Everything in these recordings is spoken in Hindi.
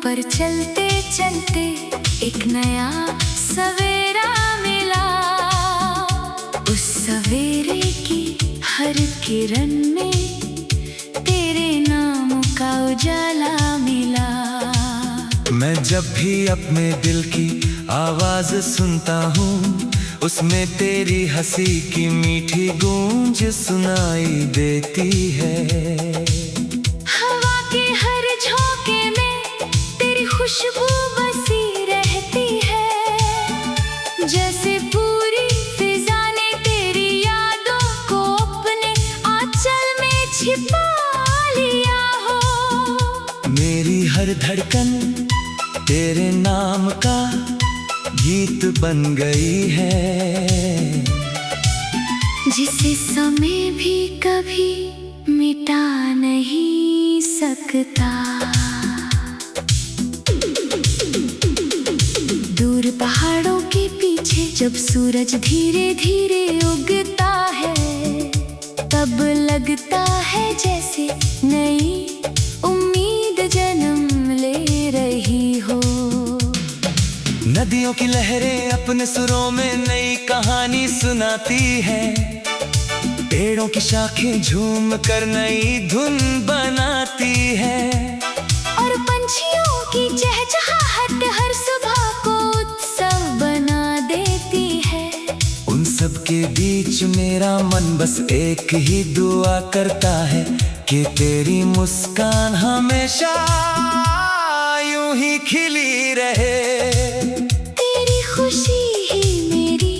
पर चलते चलते एक नया सवेरा मिला। उस सवेरे की हर किरण में तेरे नाम का उजाला मिला। मैं जब भी अपने दिल की आवाज सुनता हूँ, उसमें तेरी हंसी की मीठी गूंज सुनाई देती है। हवा के हर झोंके में तेरी खुशबू बसी रहती है। जैसे पूरी फिजा ने तेरी यादों को अपने आंचल में छिपा लिया हो। मेरी हर धड़कन तेरे नाम का गीत बन गई है, जिसे समय भी कभी मिटा नहीं सकता। दूर पहाड़ों के पीछे जब सूरज धीरे धीरे उगता है, तब लगता है जैसे नई उम्मीद जन्म ले रही हो। नदियों की लहरें अपने सुरों में नई कहानी सुनाती है। पेड़ों की शाखें झूम कर नई धुन बनाती है। और पंछियों की चहचहाहट हर सुबह को उत्सव बना देती है। उन सब के बीच मेरा मन बस एक ही दुआ करता है कि तेरी मुस्कान हमेशा यूं ही खिली रहे। तेरी खुशी ही मेरी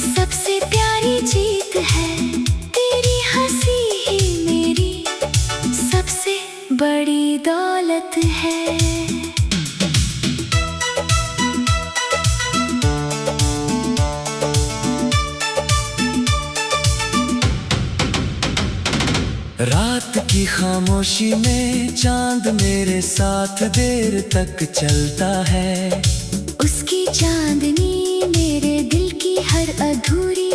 सबसे प्यारी जीत है। तेरी हंसी ही मेरी सबसे बड़ी दौलत है। रात की खामोशी में चांद मेरे साथ देर तक चलता है। उसकी चांदनी मेरे दिल की हर अधूरी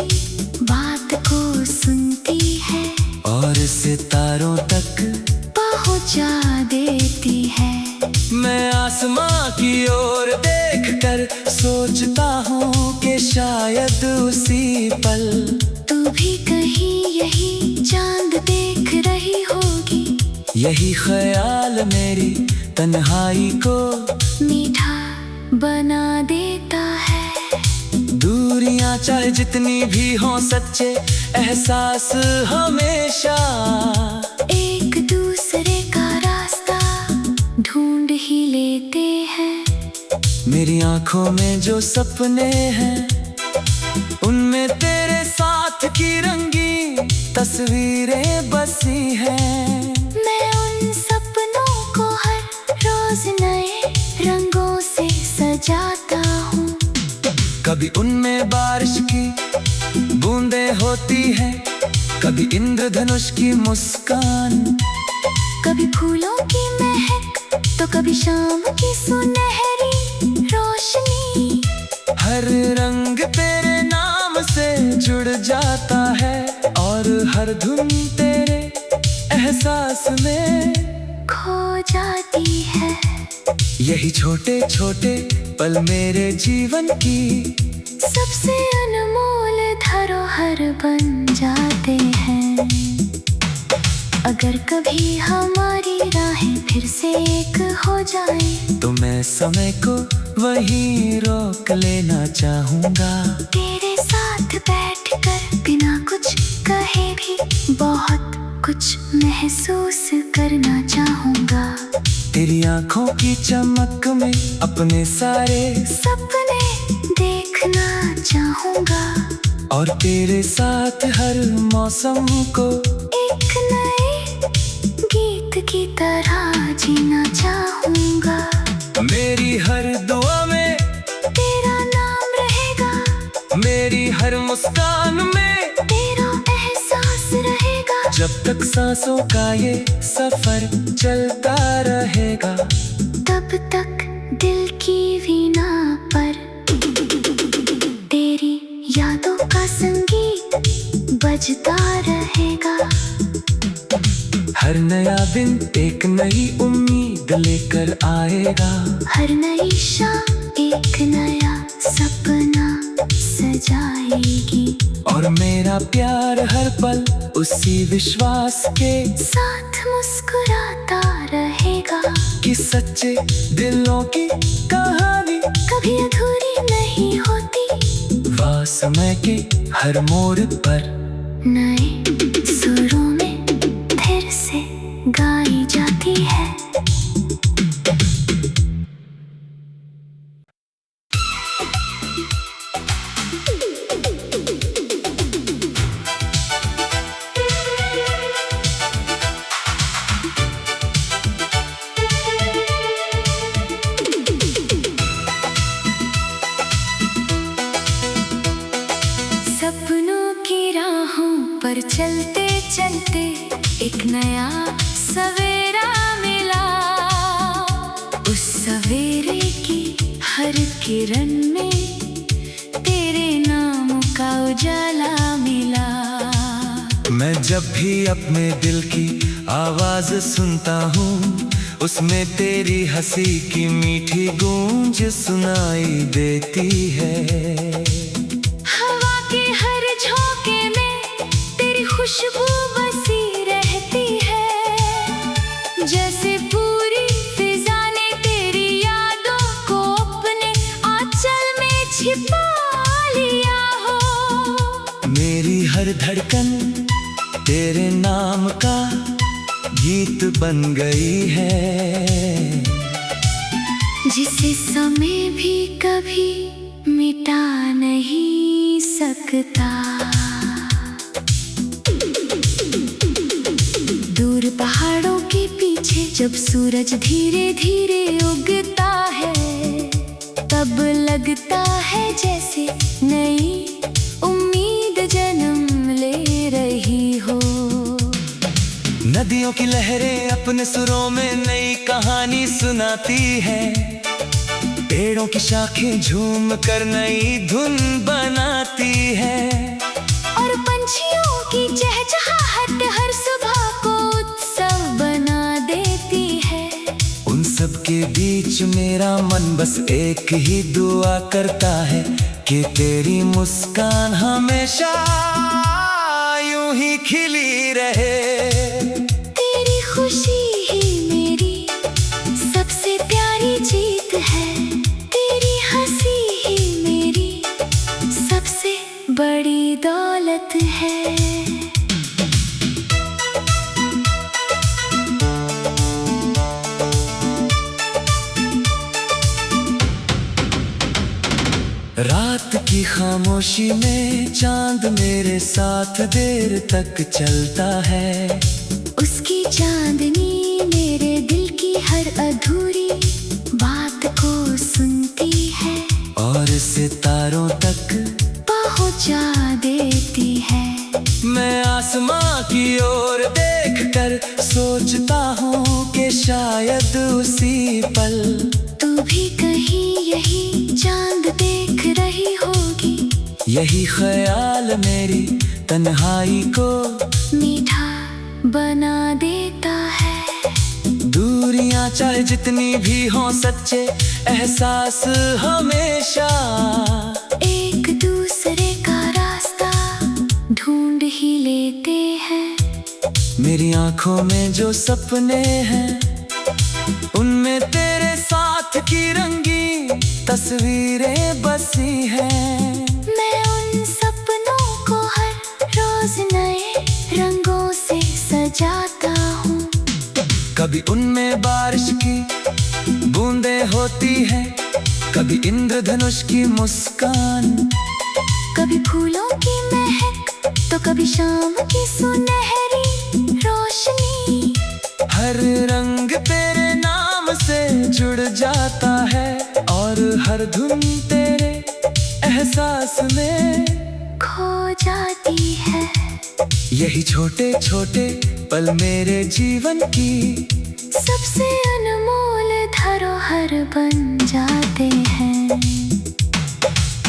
बात को सुनती है और सितारों तक पहुंचा देती है। मैं आसमां की ओर देखकर सोचता हूँ कि शायद उसी पल तू भी कहीं यही चांद देख रही होगी। यही ख्याल मेरी तन्हाई को मीठा बना देता है। दूरियां चाहे जितनी भी हों, सच्चे एहसास हमेशा एक दूसरे का रास्ता ढूंढ ही लेते हैं। मेरी आंखों में जो सपने हैं, उनमें तेरे साथ की रंगीन तस्वीरें बसी हैं। मैं उन सपनों को हर रोज नए रंगों से सजाता हूँ। कभी उनमें बारिश की बूंदें होती हैं, कभी इंद्रधनुष की मुस्कान, कभी फूलों की महक तो कभी शाम की सुनहरी रोशनी। हर रंग तेरे नाम से जुड़ जाता है और हर धुन तेरे एहसास में खो जाती है। यही छोटे छोटे पल मेरे जीवन की सबसे अनमोल धरोहर बन जाते हैं। अगर कभी हमारी राहें फिर से एक हो जाए, तो मैं समय को वहीं रोक लेना चाहूँगा। तेरे साथ बैठकर बिना कुछ कहे भी बहुत कुछ महसूस करना चाहूँगा। तेरी आंखों की चमक में अपने सारे सपने देखना चाहूँगा। और तेरे साथ हर मौसम को एक नए गीत की तरह जीना चाहूँगा। मेरी हर दुआ में तेरा नाम रहेगा। मेरी हर मुस्कान में तेरा एहसास रहेगा। जब तक सांसों का ये सफर चलता रहेगा, तब तक दिल की वीणा पर तेरी यादों का संगीत बजता रहेगा। हर नया दिन एक नई उम्मीद दोस्त लेकर आएगा। हर नई शाम एक नया सपना सजाएगी, और मेरा प्यार हर पल उसी विश्वास के साथ मुस्कुराता रहेगा कि सच्चे दिलों की कहानी कभी अधूरी नहीं होती। वह समय के हर मोड़ पर नए सुरों में फिर से गाई जाती है। सपनों की राहों पर चलते चलते एक नया सवेरा मिला। उस सवेरे की हर किरण में तेरे नाम का उजाला मिला। मैं जब भी अपने दिल की आवाज सुनता हूँ, उसमें तेरी हंसी की मीठी गूंज सुनाई देती है। खुशबू बसी रहती है, जैसे पूरी फिजा ने तेरी यादों को अपने आंचल में छिपा लिया हो। मेरी हर धड़कन तेरे नाम का गीत बन गई है, जिसे समय भी कभी मिटा नहीं सकता। दूर पहाड़ों के पीछे जब सूरज धीरे धीरे उगता है, तब लगता है जैसे नई उम्मीद जन्म ले रही हो। नदियों की लहरें अपने सुरों में नई कहानी सुनाती है, पेड़ों की शाखें झूम कर नई धुन बनाती है, और पंछियों की चहचहाहट हर सुबह को उत्सव बना देती है। उन सब के बीच मेरा मन बस एक ही दुआ करता है कि तेरी मुस्कान हमेशा यूं ही खिली रहे। तेरी खुशी ही मेरी सबसे प्यारी जीत है, तेरी हंसी ही मेरी सबसे बड़ी दौलत है। रात की खामोशी में चांद मेरे साथ देर तक चलता है, उसकी चांदनी मेरे दिल की हर अधूरी बात को सुनती है, और सितारों तक पहुंचा देती है। मैं आसमां की ओर देखकर सोचता हूँ कि शायद उसी पल तू भी कहीं यही चांद देख रही होगी। यही ख्याल मेरी तन्हाई को मीठा बना देता है। दूरियां चाहे जितनी भी हों, सच्चे एहसास हमेशा एक दूसरे का रास्ता ढूंढ ही लेते हैं। मेरी आंखों में जो सपने हैं, उनमें तेरे साथ की रंगीन तस्वीरें बसी हैं। मैं उन सपनों को हर रोज नए रंगों से सजाता हूँ। कभी उनमें बारिश की बूंदें होती हैं, कभी इंद्रधनुष की मुस्कान, कभी फूलों की महक तो कभी शाम की सुनहरी रोशनी। हर रंग तेरे नाम से जुड़ जाता है, और हर धुन तेरे एहसास में खो जाती है। यही छोटे छोटे पल मेरे जीवन की सबसे अनमोल धरोहर बन जाते हैं।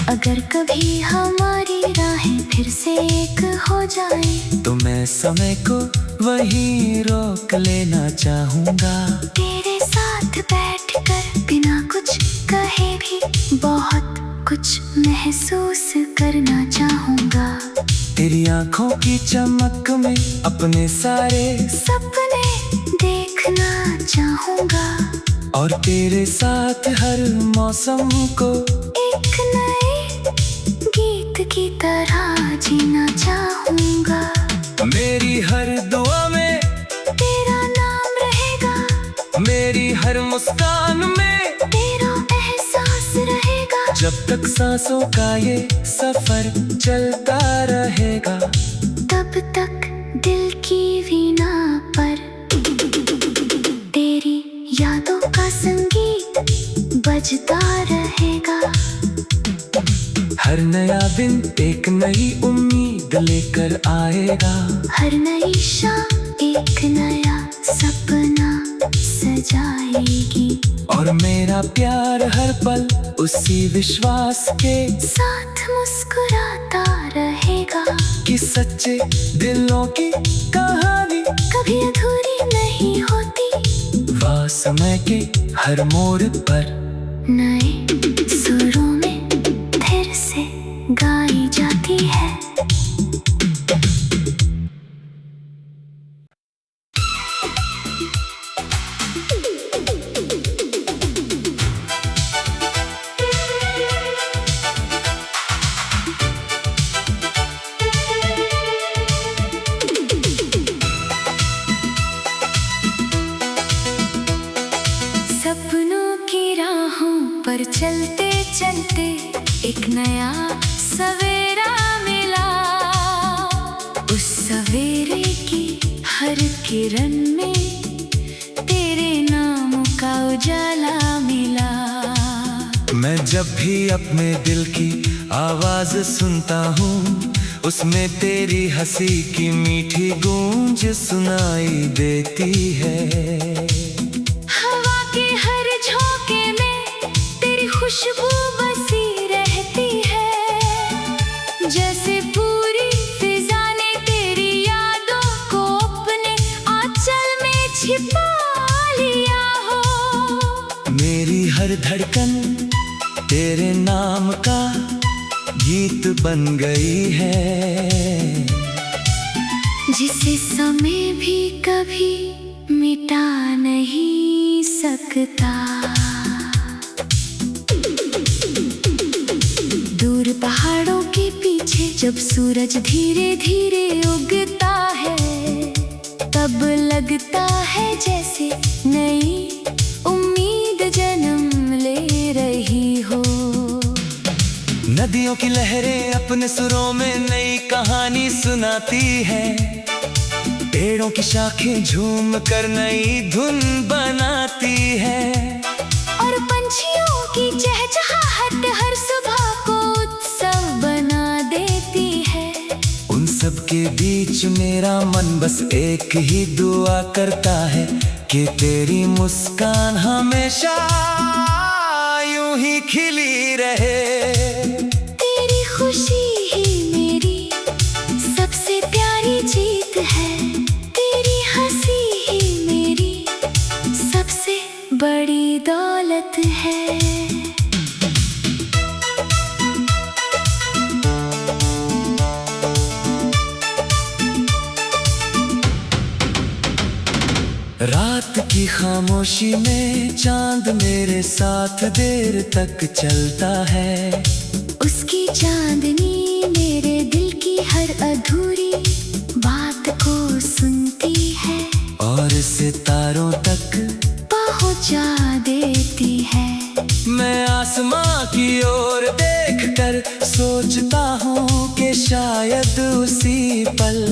अगर कभी हमारी राहें फिर से एक हो जाए तो मैं समय को वहीं रोक लेना चाहूँगा। तेरे साथ बैठकर बिना कुछ कहे भी बहुत कुछ महसूस करना चाहूँगा। तेरी आँखों की चमक में अपने सारे सपने देखना चाहूँगा और तेरे साथ हर मौसम को एक नए गीत की तरह जीना चाहूँगा। मेरी हर दुआ में तेरा नाम रहेगा, मेरी हर मुस्कान में तेरा एहसास रहेगा। जब तक सांसों का ये सफर चलता रहेगा, तब तक दिल की वीणा पर तेरी यादों का संगीत बजता रहेगा। हर नया दिन एक नई उम्मीद लेकर आएगा। हर नई शाम एक नया सपना सजाएगी और मेरा प्यार हर पल उसी विश्वास के साथ मुस्कुराता रहेगा कि सच्चे दिलों की कहानी कभी अधूरी नहीं होती। वह समय के हर मोड़ पर नए सुरों में फिर से गाई जाती है। सपनों की राहों पर चलते चलते एक नया सवेरा मिला। उस सवेरे की हर किरण में तेरे नाम का उजाला मिला। मैं जब भी अपने दिल की आवाज सुनता हूँ, उसमें तेरी हंसी की मीठी गूंज सुनाई देती है। हवा के हर झोंके में तेरी खुशबू बसी रहती है। जैसे पूरी फिजा ने तेरी यादों को अपने आंचल में छिपा लिया हो। मेरी हर धड़कन तेरे नाम का गीत बन गई है, जिसे समय भी कभी मिटा नहीं सकता। दूर पहाड़ों के पीछे जब सूरज धीरे धीरे उगता है, तब लगता है जैसे नई उम्मीद जन्म ले रही हो। नदियों की लहरें अपने सुरों में नई कहानी सुनाती है। पेड़ों की शाखें झूम कर नई धुन बनाती है और पंछियों की चहचहाहट हर सुबह को उत्सव बना देती है। उन सब के बीच मेरा मन बस एक ही दुआ करता है कि तेरी मुस्कान हमेशा यूं ही खिली रहे। तेरी खुशी ही मेरी सबसे प्यारी जीत है। तेरी हंसी ही मेरी सबसे बड़ी दौलत है। रात की खामोशी में चांद मेरे साथ देर तक चलता है। उसकी चांदनी मेरे दिल की हर अधूरी बात को सुनती है और सितारों तक पहुंचा देती है। मैं आसमां की ओर देखकर सोचता हूँ कि शायद उसी पल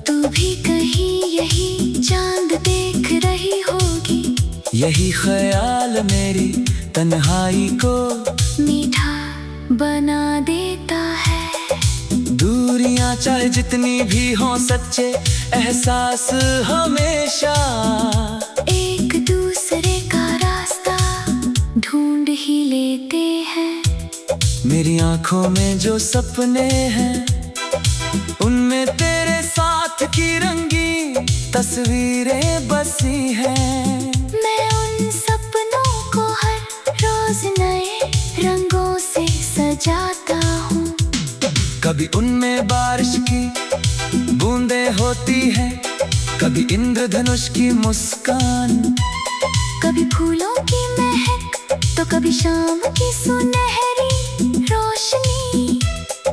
तू भी कहीं यही चांद देख रही होगी। यही ख्याल मेरी तन्हाई को मीठा बना देता है। दूरियां चाहे जितनी भी हों, सच्चे एहसास हमेशा एक दूसरे का रास्ता ढूंढ ही लेते हैं। मेरी आंखों में जो सपने हैं, उनमें तेरे साथ की रंगीन तस्वीरें बसी हैं। मैं उन सपनों को हर रोज नए रंगों से सजाता हूँ। कभी उनमें बारिश की बूंदें होती हैं, कभी इंद्रधनुष की मुस्कान, कभी फूलों की महक तो कभी शाम की सुनहरी रोशनी।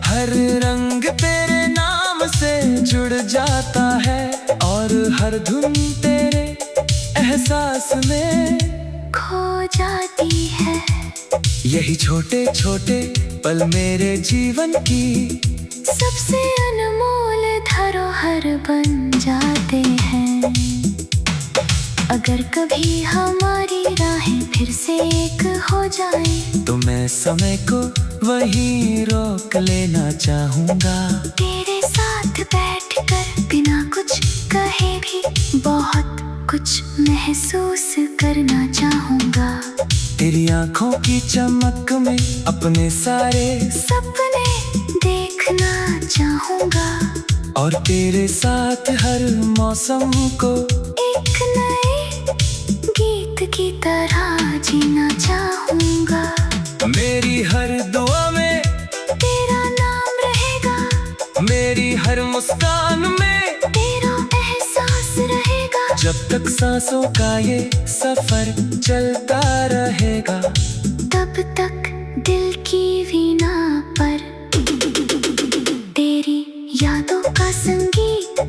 हर रंग तेरे नाम से जुड़ जाता है और हर धुन तेरे एहसास में खो जाती है। यही छोटे छोटे पल मेरे जीवन की सबसे अनमोल धरोहर बन जाते हैं। अगर कभी हमारी राहें फिर से एक हो जाए, तो मैं समय को वहीं रोक लेना चाहूँगा। तेरे साथ बैठकर बिना कुछ कहे भी बहुत कुछ महसूस करना चाहूँगा। तेरी आंखों की चमक में अपने सारे सपने देखना चाहूँगा और तेरे साथ हर मौसम को एक नए गीत की तरह जीना चाहूँगा। मेरी हर दुआ में तेरा नाम रहेगा, मेरी हर मुस्कान में तेरा एहसास रहेगा। जब तक सांसों का ये सफर चलता रहेगा, तब तक दिल की वीणा पर तेरी यादों का संगीत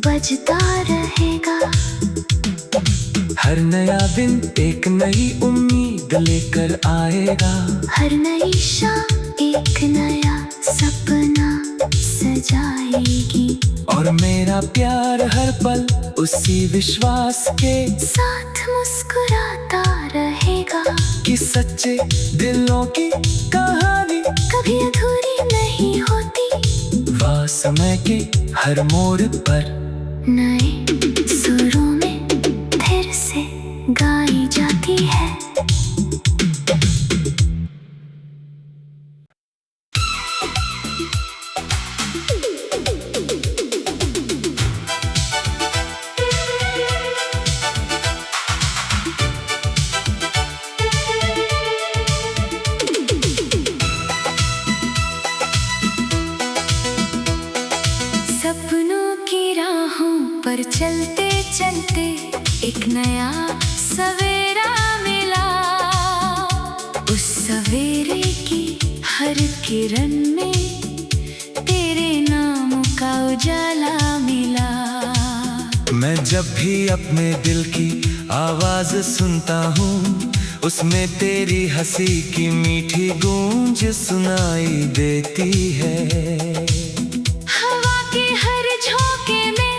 बजता रहेगा। हर नया दिन एक नई उम्मीद लेकर आएगा। हर नई शाम एक नया सपना सजाएगी और मेरा प्यार हर पल उसी विश्वास के साथ मुस्कुराता रहेगा कि सच्चे दिलों की कहानी कभी अधूरी नहीं होती। वह समय के हर मोड़ पर नए सुरों में फिर से गाई जाती है। सपनों की राहों पर चलते चलते एक नया सवेरा मिला। उस सवेरे की हर किरण में तेरे नाम का उजाला मिला। मैं जब भी अपने दिल की आवाज सुनता हूँ, उसमें तेरी हंसी की मीठी गूंज सुनाई देती है। हवा के हर झोंके में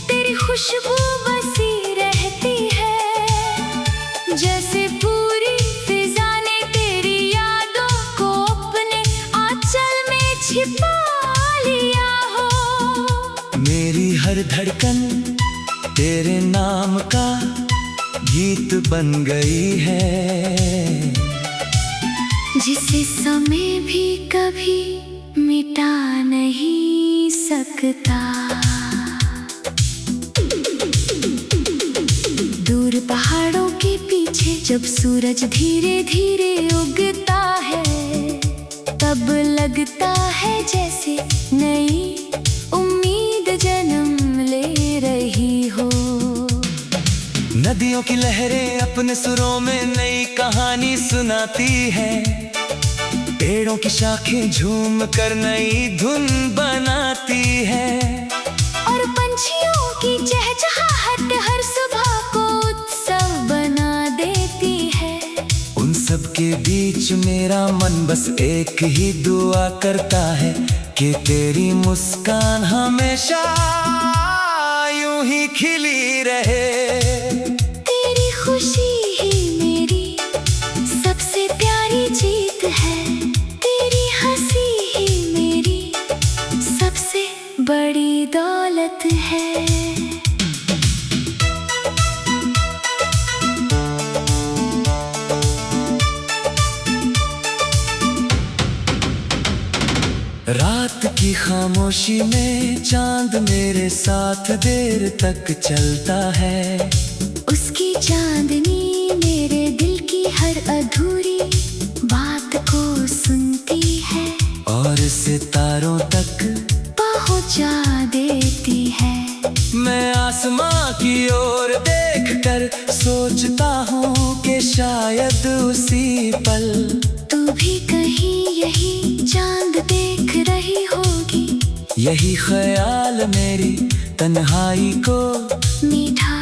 तेरी खुशबू बसी रहती है। जैसे पूरी फिजा ने तेरी यादों को अपने आंचल में छिपा लिया हो। मेरी हर धड़कन तेरे नाम का गीत बन गई है, जिसे समय भी कभी मिटा नहीं सकता। दूर पहाड़ों के पीछे जब सूरज धीरे धीरे उगता है, तब लगता है जैसे नई उम्मीद जन्म ले रही हो। नदियों की लहरें अपने सुरों में नई कहानी सुनाती है। पेड़ों की शाखें झूम कर नई धुन बनाती है और पंछियों की चहचहाहट हर सुबह को उत्सव बना देती है। उन सब के बीच मेरा मन बस एक ही दुआ करता है कि तेरी मुस्कान हमेशा यूं ही खिली रहे। तेरी खुशी ही मेरी सबसे प्यारी जीत है। तेरी हंसी ही मेरी सबसे बड़ी दौलत है। रात की खामोशी में चांद मेरे साथ देर तक चलता है। उसकी चांदनी मेरे दिल की हर अधूरी बात को सुनती है और सितारों तक पहुंचा देती है। मैं आसमां की ओर देखकर सोचता हूँ कि शायद उसी पल तू भी कहीं यही चांद देख रही होगी। यही ख्याल मेरी तन्हाई को मीठा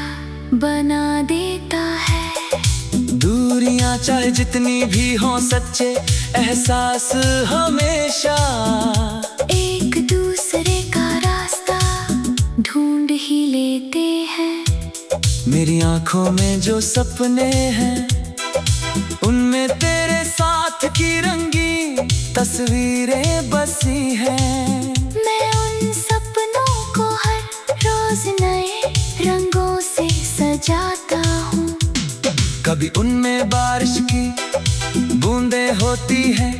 बना देता है। दूरियां चाहे जितनी भी हों, सच्चे एहसास हमेशा एक दूसरे का रास्ता ढूंढ ही लेते हैं। मेरी आंखों में जो सपने हैं, उनमें तेरे साथ की रंगीन तस्वीरें बसी हैं। मैं उन सपनों को हर रोज नए रंगों से सजाता हूँ। कभी उनमें बारिश की बूंदें होती हैं,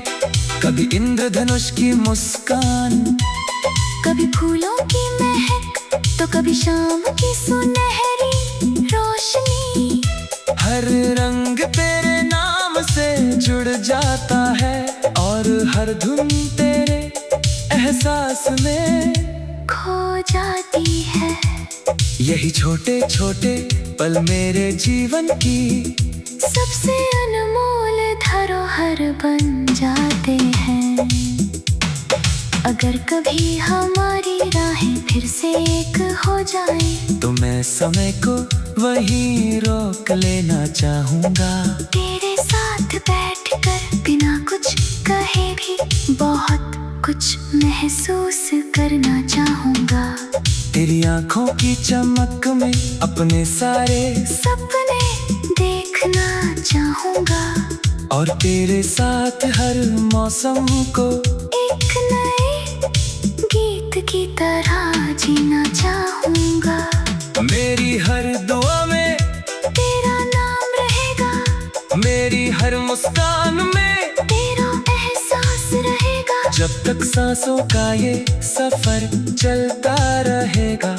कभी इंद्रधनुष की मुस्कान, कभी फूलों की महक तो कभी शाम की सुनहरी रोशनी। हर रंग तेरे नाम से जुड़ जाता है और हर धुन तेरे एहसास में खो जाती है। यही छोटे छोटे पल मेरे जीवन की सबसे अनमोल धरोहर बन जाते हैं। अगर कभी हमारी राहें फिर से एक हो जाए तो मैं समय को वहीं रोक लेना चाहूँगा। तेरे साथ बैठकर बिना कुछ कहे भी बहुत कुछ महसूस करना चाहूँगा। तेरी आंखों की चमक में अपने सारे सपने देखना चाहूँगा और तेरे साथ हर मौसम को एक नए गीत की तरह जीना चाहूँगा। मेरी हर दुआ में तेरा नाम रहेगा, मेरी हर मुस्कान में तेरा एहसास रहेगा। जब तक सांसों का ये सफर चलता रहेगा,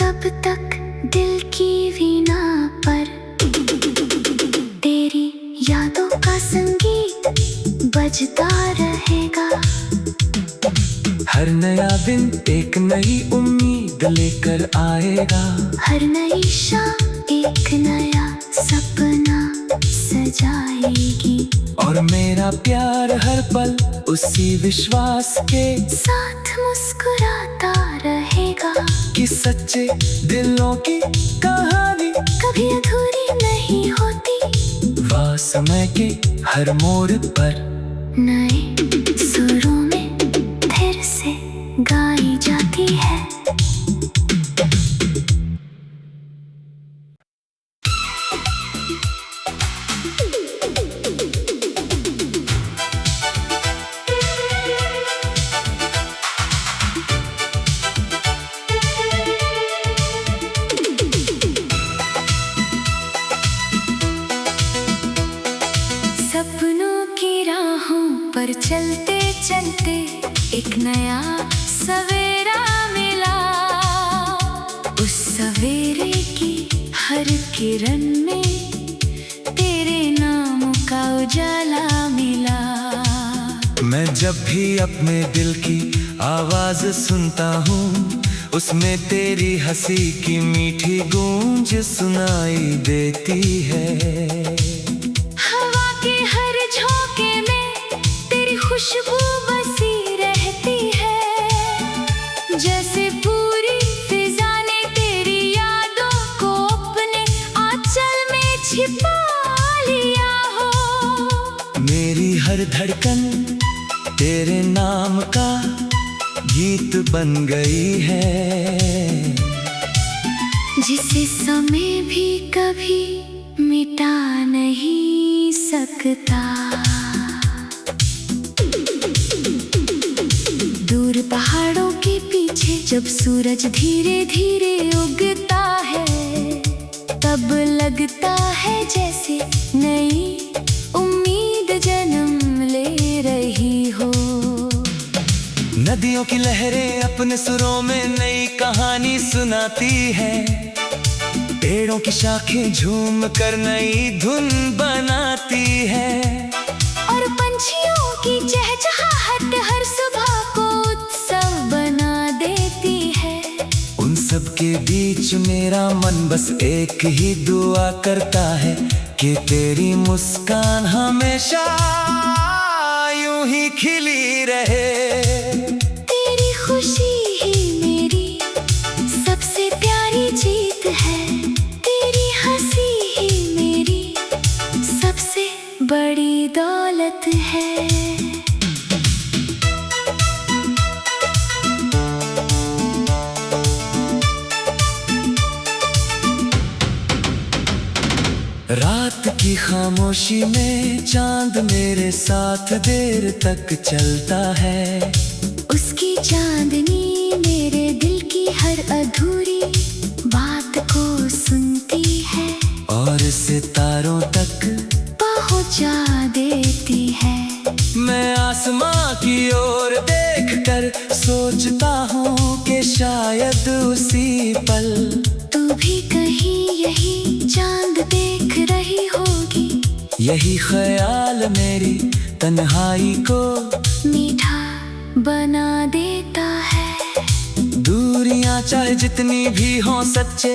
तब तक दिल की वीणा पर तेरी यादों का संगीत बजता रहेगा। हर नया दिन एक नई उम्मीद लेकर आएगा। हर नई शाम एक नया सपना सजाएगी और मेरा प्यार हर पल उसी विश्वास के साथ मुस्कुराता रहेगा कि सच्चे दिलों की कहानी कभी अधूरी नहीं होती। वह समय के हर मोड़ पर नए सुरों में फिर से गाई जाती है। सपनों की राहों पर चलते चलते एक नया सवेरा मिला। उस सवेरे की हर किरण में तेरे नाम का उजाला मिला। मैं जब भी अपने दिल की आवाज सुनता हूँ, उसमें तेरी हंसी की मीठी गूंज सुनाई देती है। हवा के हर झोंके में तेरी खुशबू बसी रहती है। जैसे पूरी फिजा ने तेरी यादों को अपने आंचल में छिपा लिया हो। मेरी हर धड़कन तेरे नाम का गीत बन गई है, जिसे समय भी कभी मिटा नहीं सकता। दूर पहाड़ों के पीछे जब सूरज धीरे धीरे उगता है, तब लगता है जैसे नई उम्मीद जन्म ले रही हो। नदियों की लहरें अपने सुरों में नई कहानी सुनाती है। पेड़ों की शाखें झूम कर नई धुन बनाती है। और पंछियों की चहचहाहट हर सुबह को उत्सव बना देती है। उन सब के बीच मेरा मन बस एक ही दुआ करता है कि तेरी मुस्कान हमेशा यूं ही खिली रहे। तेरी खुशी ही मेरी सबसे प्यारी जीत है। तेरी हंसी ही मेरी सबसे बड़ी दौलत है। रात की खामोशी में चांद मेरे साथ देर तक चलता है। उसकी चांदनी मेरे दिल की हर अधूरी बात को सुनती है और सितारों तक पहुंचा देती है। मैं आसमां की ओर देखकर सोचता हूँ कि शायद उसी पल तू भी कहीं यही चांद देख रही होगी। यही ख्याल मेरी तन्हाई को मीठा बना देता है। दूरियां चाहे जितनी भी हों, सच्चे